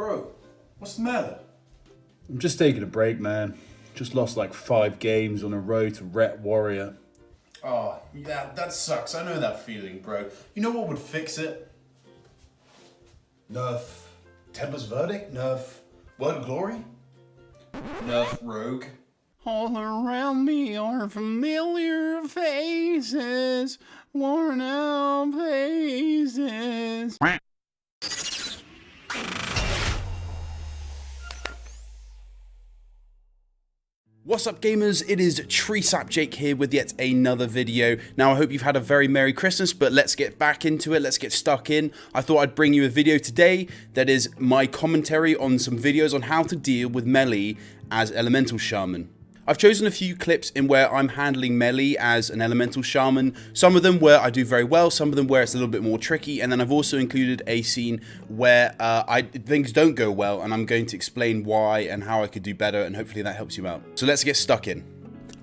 Bro, what's the matter? I'm just taking a break, man. Just lost like 5 games on a road to Ret Warrior. Oh, yeah, that sucks. I know that feeling, bro. You know what would fix it? Nerf Tempest Verdict? Nerf Word of Glory? Nerf Rogue? All around me are familiar faces, worn out places. What's up gamers, it is TreesapJake here with yet another video. Now I hope you've had a very Merry Christmas, but let's get back into it, let's get stuck in. I thought I'd bring you a video today that is my commentary on some videos on how to deal with melee as Elemental Shaman. I've chosen a few clips in where I'm handling melee as an Elemental Shaman, some of them where I do very well, some of them where it's a little bit more tricky, and then I've also included a scene where things don't go well, and I'm going to explain why and how I could do better, and hopefully that helps you out. So let's get stuck in.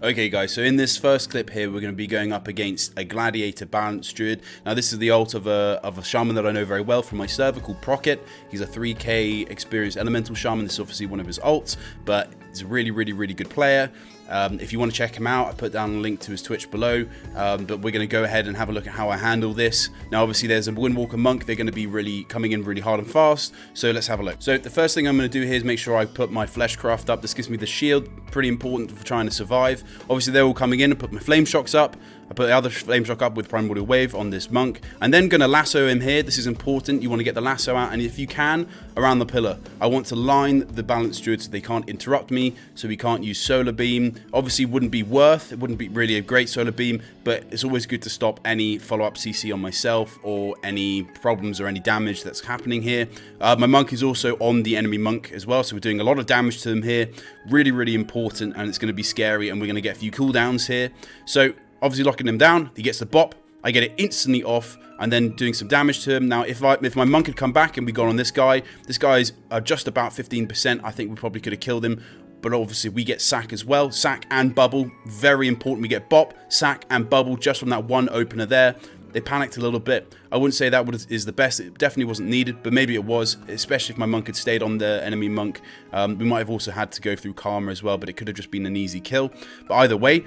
Okay guys, so in this first clip here, we're going to be going up against a Gladiator Balanced Druid. Now this is the ult of a Shaman that I know very well from my server called PROCCIT'S. He's a 3k experienced Elemental Shaman. This is obviously one of his ults, but he's a really good player. If you want to check him out, I put down a link to his Twitch below, but we're going to go ahead and have a look at how I handle this. Now obviously there's a Windwalker Monk, they're going to be coming in really hard and fast, so let's have a look. So the first thing I'm going to do here is make sure I put my Fleshcraft up. This gives me the shield, pretty important for trying to survive. Obviously they're all coming in. I put my Flame Shocks up, I put the other Flame Shock up with Primordial Wave on this Monk, and then going to lasso him here. This is important, you want to get the lasso out, and if you can, around the pillar. I want to line the Balanced Druid so they can't interrupt me, so we can't use Solar Beam. Obviously it wouldn't be really a great Solar Beam, but it's always good to stop any follow-up CC on myself or any problems or any damage that's happening here. My Monk is also on the enemy Monk as well, so we're doing a lot of damage to him here. Really important, and it's going to be scary, and we're going to get a few cooldowns here. So obviously locking him down, he gets the bop, I get it instantly off, and then doing some damage to him. Now if my Monk had come back and we got on this guy's just about 15%, I think we probably could have killed him. But obviously we get sack as well, sack and bubble, very important. We get bop, sack and bubble just from that one opener there. They panicked a little bit. I wouldn't say that is the best. It definitely wasn't needed, but maybe it was, especially if my Monk had stayed on the enemy Monk. We might have also had to go through Karma as well, but it could have just been an easy kill. But either way,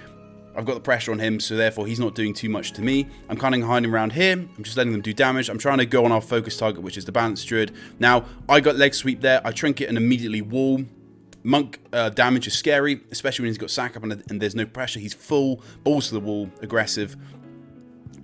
I've got the pressure on him, so therefore he's not doing too much to me. I'm kind of hiding around here. I'm just letting them do damage. I'm trying to go on our focus target, which is the Balanced Druid. Now, I got leg sweep there. I trinket and immediately wall. Monk damage is scary, especially when he's got sack up and there's no pressure. He's full, balls to the wall, aggressive.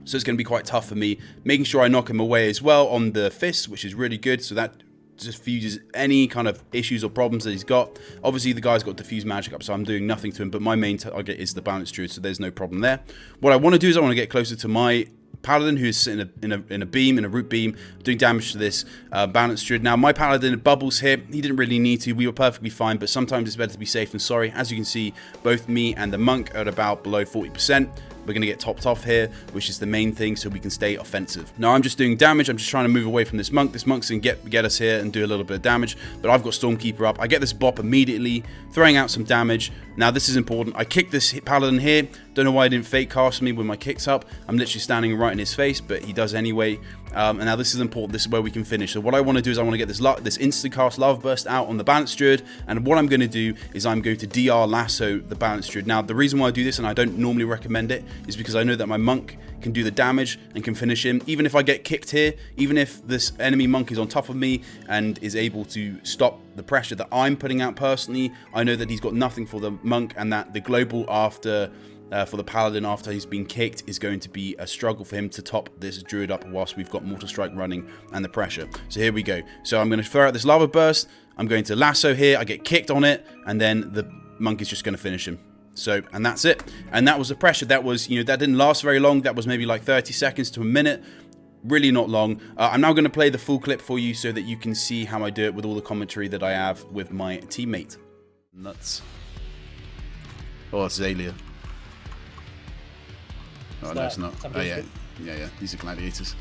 So it's going to be quite tough for me. Making sure I knock him away as well on the fist, which is really good. So that diffuses any kind of issues or problems that he's got. Obviously the guy's got diffuse magic up, so I'm doing nothing to him, but my main target is the Balanced Druid, so there's no problem there. What I want to do is I want to get closer to my Paladin, who's sitting in a root beam, doing damage to this Balanced Druid. Now my Paladin bubbles here. He didn't really need to. We were perfectly fine, but sometimes it's better to be safe than sorry. As you can see, both me and the Monk are at about below 40%. We're going to get topped off here, which is the main thing, so we can stay offensive. Now I'm just doing damage. I'm just trying to move away from this Monk. This Monk's going to get us here and do a little bit of damage, but I've got Stormkeeper up. I get this bop immediately, throwing out some damage. Now this is important. I kick this Paladin here. Don't know why he didn't fake cast me with my kicks up. I'm literally standing right in his face, but he does anyway. And now this is important. This is where we can finish. So what I want to do is I want to get this instant cast Lava Burst out on the Balanced Druid, and what I'm going to do is I'm going to DR lasso the Balanced Druid. Now the reason why I do this, and I don't normally recommend it, is because I know that my Monk can do the damage and can finish him. Even if I get kicked here, even if this enemy Monk is on top of me and is able to stop the pressure that I'm putting out personally, I know that he's got nothing for the Monk, and that the global after for the Paladin after he's been kicked is going to be a struggle for him to top this Druid up whilst we've got Mortal Strike running and the pressure. So here we go. So I'm going to throw out this Lava Burst. I'm going to lasso here. I get kicked on it, and then the Monk is just going to finish him. So, and that's it. And that was the pressure. That was, you know, that didn't last very long. That was maybe like 30 seconds to a minute. Really not long. I'm now going to play the full clip for you so that you can see how I do it with all the commentary that I have with my teammate. Nuts. Oh, it's Zalia. Oh, no, it's not. Oh, yeah. Yeah. These are Gladiators,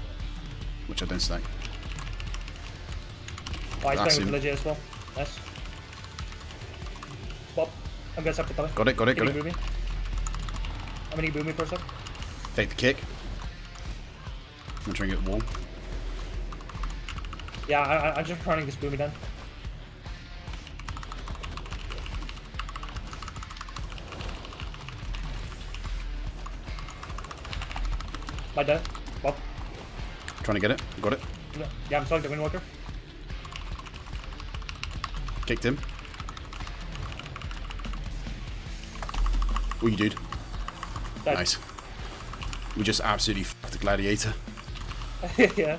which I don't stack. Oh, he's playing with legit as well. Nice. Bob, I'm gonna start the top. Got it. I'm gonna boom me for a sec. Take the kick. I'm trying to get the wall. Yeah, I'm just running this boomy down. Might die. Well, Trying to get it. Got it. yeah, I'm selling the Windwalker. Kicked him. Oh, you dude. Dead. Nice. We just absolutely fucked the gladiator. Yeah.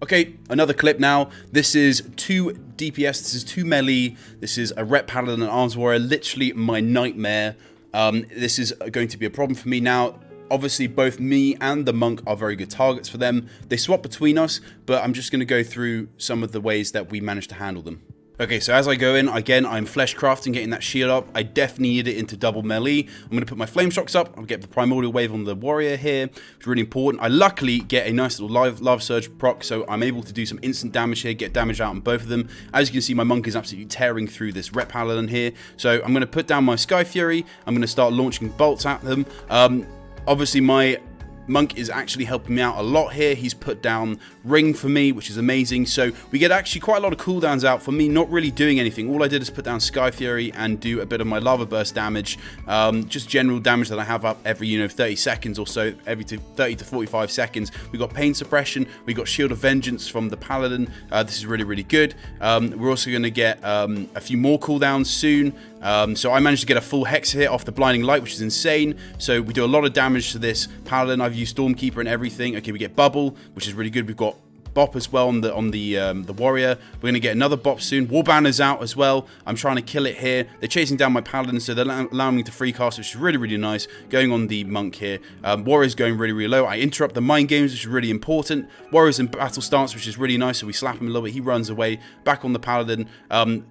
Okay, another clip now. This is 2 DPS, this is 2 melee, this is a rep paladin and arms warrior, literally my nightmare. This is going to be a problem for me now. Obviously, both me and the monk are very good targets for them. They swap between us, but I'm just going to go through some of the ways that we managed to handle them. Okay, so as I go in, again, I'm flesh crafting, getting that shield up. I definitely need it into double melee. I'm going to put my flame shocks up. I'll get the primordial wave on the warrior here. It's really important. I luckily get a nice little lava surge proc, so I'm able to do some instant damage here, get damage out on both of them. As you can see, my monk is absolutely tearing through this rep paladin here. So I'm going to put down my Sky Fury. I'm going to start launching bolts at them. Obviously, my monk is actually helping me out a lot here. He's put down ring for me, which is amazing. So we get actually quite a lot of cooldowns out for me not really doing anything. All I did is put down Sky Fury and do a bit of my lava burst damage, just general damage that I have up every 30 seconds or so, every 30 to 45 seconds. We got pain suppression, we got shield of vengeance from the paladin. This is really good. We're also going to get a few more cooldowns soon. So I managed to get a full hex hit off the blinding light, which is insane. So we do a lot of damage to this paladin. I've used Stormkeeper and everything. Okay, we get bubble, which is really good. We've got bop as well on the warrior. We're going to get another bop soon. Warbanner's out as well. I'm trying to kill it here. They're chasing down my paladin, so they're allowing me to free cast, which is really nice. Going on the monk here. Warrior's going really low. I interrupt the mind games, which is really important. Warrior's in battle stance, which is really nice, so we slap him a little bit. He runs away. Back on the paladin.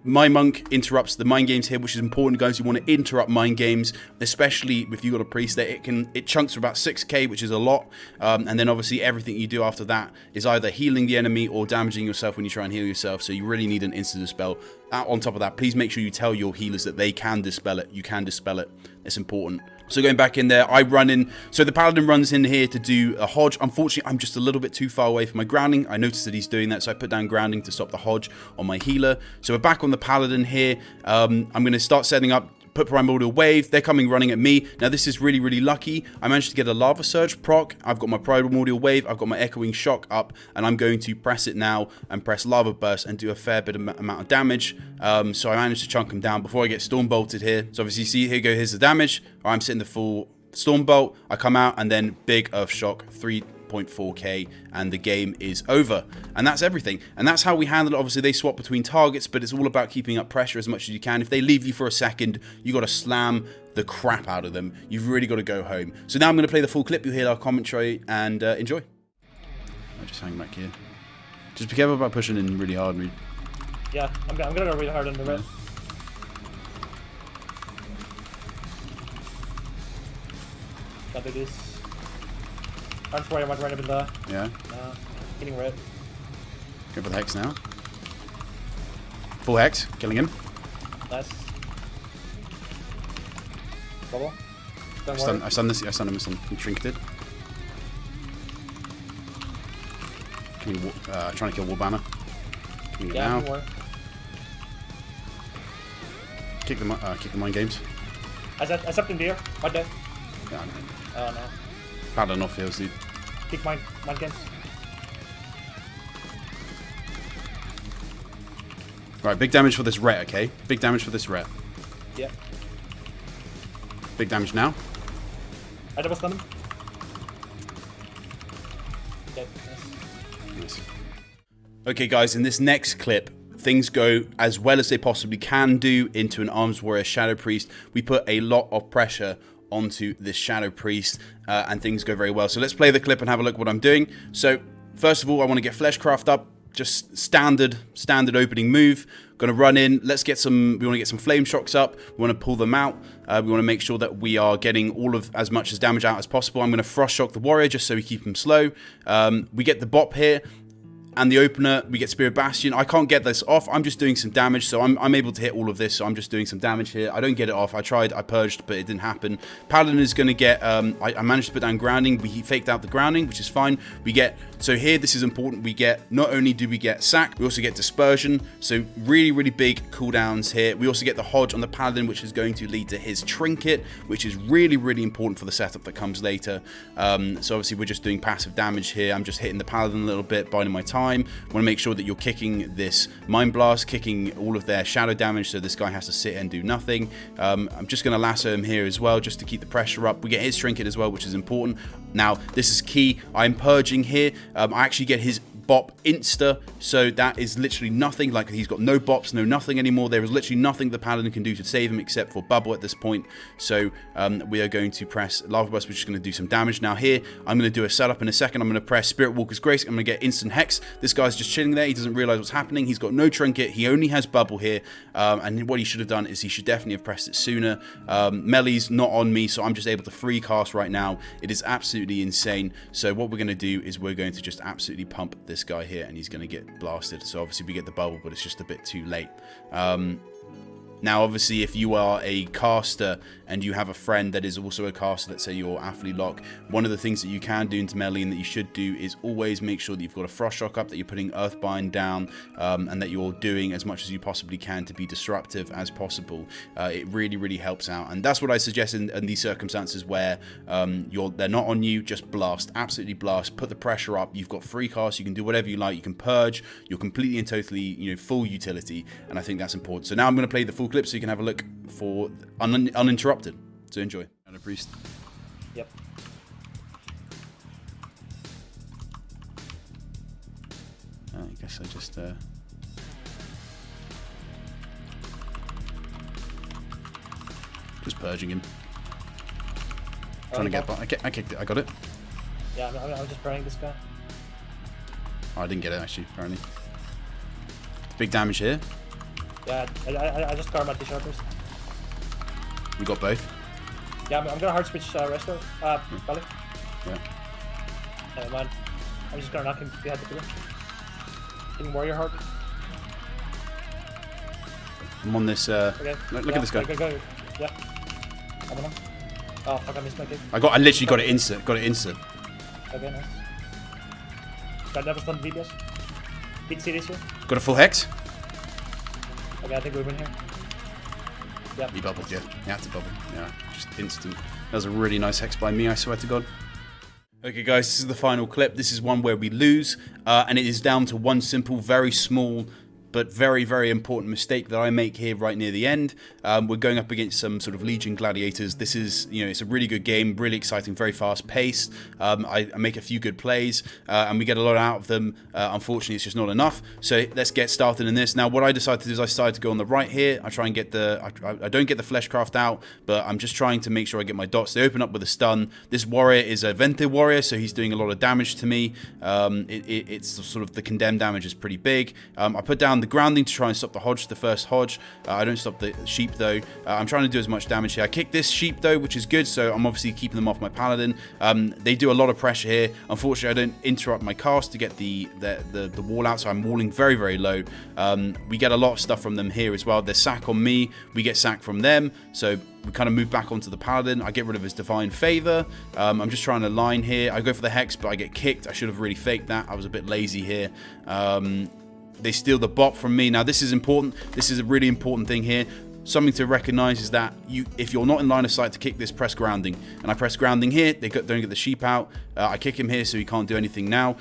My monk interrupts the mind games here, which is important, guys. You want to interrupt mind games, especially if you've got a priest there. It chunks for about 6k, which is a lot. And then obviously everything you do after that is either healing the enemy or damaging yourself when you try and heal yourself, so you really need an instant dispel. On top of that, please make sure you tell your healers that they can dispel it. You can dispel it. It's important. So going back in there, I run in. So the paladin runs in here to do a hodge. Unfortunately, I'm just a little bit too far away from my grounding. I noticed that he's doing that, so I put down grounding to stop the hodge on my healer. So we're back on the paladin here. I'm going to start setting up, put primordial wave. They're coming running at me. Now this is really lucky. I managed to get a lava surge proc. I've got my primordial wave. I've got my echoing shock up, and I'm going to press it now and press lava burst and do a fair bit of amount of damage. So I managed to chunk him down before I get storm bolted here. So obviously, see, here's the damage. I'm sitting the full storm bolt. I come out and then big earth shock 3.4k, and the game is over. And that's everything. And that's how we handle it. Obviously, they swap between targets, but it's all about keeping up pressure as much as you can. If they leave you for a second, you got to slam the crap out of them. You've really got to go home. So now I'm going to play the full clip. You'll hear our commentary and enjoy. I just hang back here. Just be careful about pushing in really hard. Yeah, I'm gonna go really hard on the red. Gotta do this. I'm sorry, I went right up in the... Yeah. Getting red. Go for the hex now. Full hex, killing him. Nice. Bubble. I stunned him. He trinketed. Trying to kill Warbanner. Killing it now. More. Kick the mind games. I stepped in the air. What the? Yeah, Oh no. Paladin off heals, dude. Kick mine games. Right, big damage for this ret, okay? Big damage for this ret. Yeah. Big damage now. I double stun him. Okay, nice. Nice. Okay, guys, in this next clip, things go as well as they possibly can do into an Arms Warrior Shadow Priest. We put a lot of pressure onto this Shadow Priest, and things go very well. So let's play the clip and have a look at what I'm doing. So first of all, I want to get Fleshcraft up. Just standard opening move. Gonna run in. We want to get some flame shocks up. We want to pull them out. We want to make sure that we are getting all of as much as damage out as possible. I'm going to frost shock the warrior just so we keep him slow. We get the bop here. and the opener, we get Spirit Bastion. I can't get this off. I'm just doing some damage, so I'm able to hit all of this, so I'm just doing some damage here. I don't get it off. I tried, I purged, but it didn't happen. Paladin is going to get, I managed to put down grounding. We faked out the grounding, which is fine. We get, so here, this is important. We get, not only do we get sack, we also get dispersion. So really, really big cooldowns here. We also get the Hodge on the Paladin, which is going to lead to his trinket, which is really, really important for the setup that comes later. So obviously we're just doing passive damage here. I'm just hitting the Paladin a little bit, biding my time. Want to make sure that you're kicking this Mind Blast, kicking all of their shadow damage, so this guy has to sit and do nothing. I'm just going to lasso him here as well, just to keep the pressure up. We get his trinket as well, which is important. Now, this is key. I'm purging here. I actually get his bop insta, so that is literally nothing. Like, he's got no bops, no nothing anymore. There is literally nothing the Paladin can do to save him except for bubble at this point. So we are going to press Lava Burst, which is going to do some damage. Now here, I'm going to do a setup in a second. I'm going to press Spirit Walker's Grace. I'm going to get instant Hex. This guy's just chilling there. He doesn't realize what's happening. He's got no trinket. He only has bubble here. And what he should have done is he should definitely have pressed it sooner. Melee's not on me, so I'm just able to free cast right now. It is absolutely insane. So what we're going to do is we're going to just absolutely pump this guy here, and he's going to get blasted. So obviously we get the bubble, but it's just a bit too late. Now, obviously, if you are a caster and you have a friend that is also a caster, let's say you're Athlete Lock, one of the things that you can do into melee and that you should do is always make sure that you've got a Frost Shock up, that you're putting Earthbind down, and that you're doing as much as you possibly can to be disruptive as possible. It really, really helps out. And that's what I suggest in these circumstances where they're not on you. Just blast, absolutely blast, put the pressure up. You've got free cast, you can do whatever you like, you can purge, you're completely and totally, you know, full utility, and I think that's important. So now I'm going to play the full clip so you can have a look for uninterrupted. So enjoy. And a priest. Yep. I guess I just purging him. Trying to get by. I kicked it. I got it. Yeah, I'm just burning this guy. Oh, I didn't get it actually. Apparently. Big damage here. Yeah, I just got my T-Sharpers. We got both. Yeah, I'm gonna hard switch Resto. Belly. Yeah. Never mind. I'm just gonna knock him behind the pillar. Hitting Warrior Heart. I'm on this. Okay. Look at this guy. Go. Yeah. I'm on him. Oh fuck! I missed my kick. I literally got it instant. Got it instant. Okay, nice. Got double stun DPS. Beat series here. Got a full hex. Okay, I think we win here. Yeah. He bubbled, yeah. You had to bubble. Yeah, just instant. That was a really nice hex by me, I swear to God. Okay, guys, this is the final clip. This is one where we lose, and it is down to one simple, very small, but very, very important mistake that I make here right near the end. We're going up against some sort of Legion gladiators. This is, you know, it's a really good game, really exciting, very fast paced. I make a few good plays, and we get a lot out of them. Unfortunately, it's just not enough. So let's get started in this. Now, what I decided to do is I started to go on the right here. I try and get the, I don't get the Fleshcraft out, but I'm just trying to make sure I get my dots. They open up with a stun. This warrior is a Vente warrior, so he's doing a lot of damage to me. It's sort of, the condemned damage is pretty big. I put down the grounding to try and stop the Hodge, the first Hodge. I don't stop the sheep though. I'm trying to do as much damage here. I kick this sheep though, which is good, so I'm obviously keeping them off my Paladin. They do a lot of pressure here. Unfortunately, I don't interrupt my cast to get the wall out, so I'm walling very, very low. We get a lot of stuff from them here as well. There's sack on me, we get sack from them, so we kind of move back onto the Paladin. I get rid of his Divine Favor. I'm just trying to line here. I go for the Hex, but I get kicked. I should have really faked that. I was a bit lazy here. They steal the bot from me. Now, this is important. This is a really important thing here. Something to recognize is that if you're not in line of sight to kick this, press grounding. And I press grounding here. They don't get the sheep out. I kick him here, so he can't do anything now.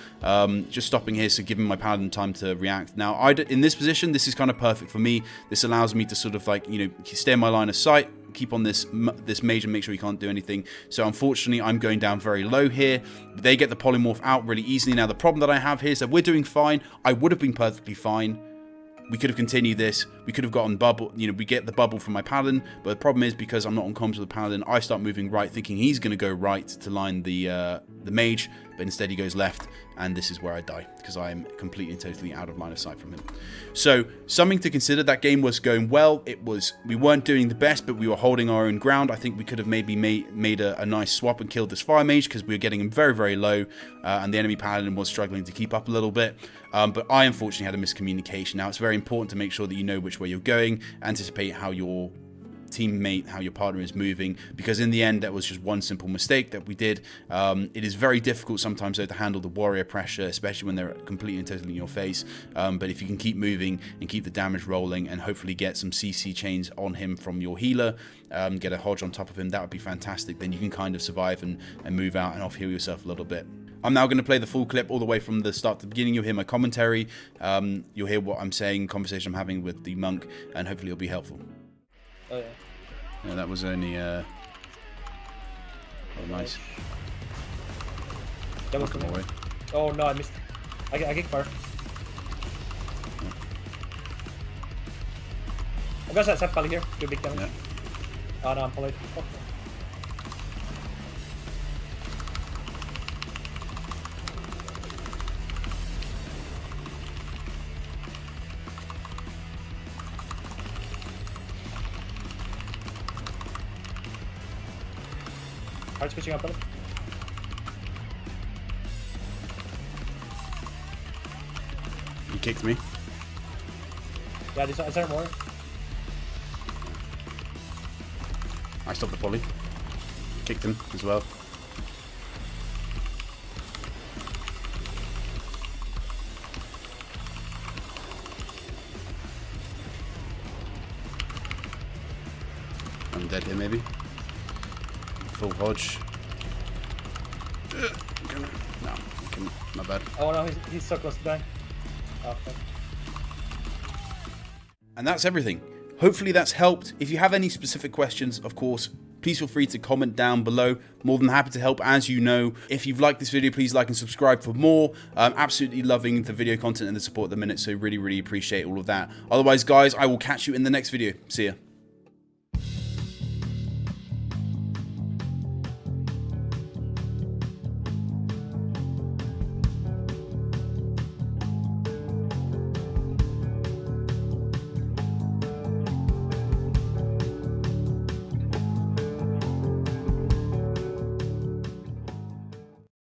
Just stopping here, so giving my Paladin time to react. Now, in this position, this is kind of perfect for me. This allows me to sort of, like, you know, stay in my line of sight, keep on this mage and make sure he can't do anything. So unfortunately, I'm going down very low here. They get the polymorph out really easily. Now, the problem that I have here is that we're doing fine. I would have been perfectly fine. We could have continued this. We could have gotten bubble. You know, we get the bubble from my Paladin, but the problem is, because I'm not on comms with the Paladin, I start moving right, thinking he's going to go right to line the mage, but instead he goes left, and this is where I die, because I am completely and totally out of line of sight from him. So, something to consider. That game was going well. We weren't doing the best, but we were holding our own ground. I think we could have maybe made a nice swap and killed this Fire Mage, because we were getting him very, very low, and the enemy Paladin was struggling to keep up a little bit. But I unfortunately had a miscommunication. Now, it's very important to make sure that you know which way you're going, anticipate how your teammate, how your partner is moving, because in the end that was just one simple mistake that we did. It is very difficult sometimes though to handle the warrior pressure, especially when they're completely and totally in your face, but if you can keep moving and keep the damage rolling and hopefully get some CC chains on him from your healer, get a Hodge on top of him, that would be fantastic. Then you can kind of survive and move out and off heal yourself a little bit. I'm now going to play the full clip all the way from the start to the beginning. You'll hear my commentary, you'll hear what I'm saying, conversation I'm having with the monk, and hopefully it'll be helpful. Oh, yeah. Yeah, that was only oh, nice. That was Away. Oh no, I missed. I get far. I'm gonna set Pally here. Do big damage. Yeah. Oh no, I'm polite. Oh. Hard switching up on it. He kicked me. Yeah, is there more? I stopped the volley. Kicked him as well. I'm dead here maybe. Full Hodge. No, not bad. Oh no, he's so close to dying. Oh, fuck. And that's everything. Hopefully that's helped. If you have any specific questions, of course, please feel free to comment down below. More than happy to help, as you know. If you've liked this video, please like and subscribe for more. I'm absolutely loving the video content and the support at the minute, so really, really appreciate all of that. Otherwise, guys, I will catch you in the next video. See ya.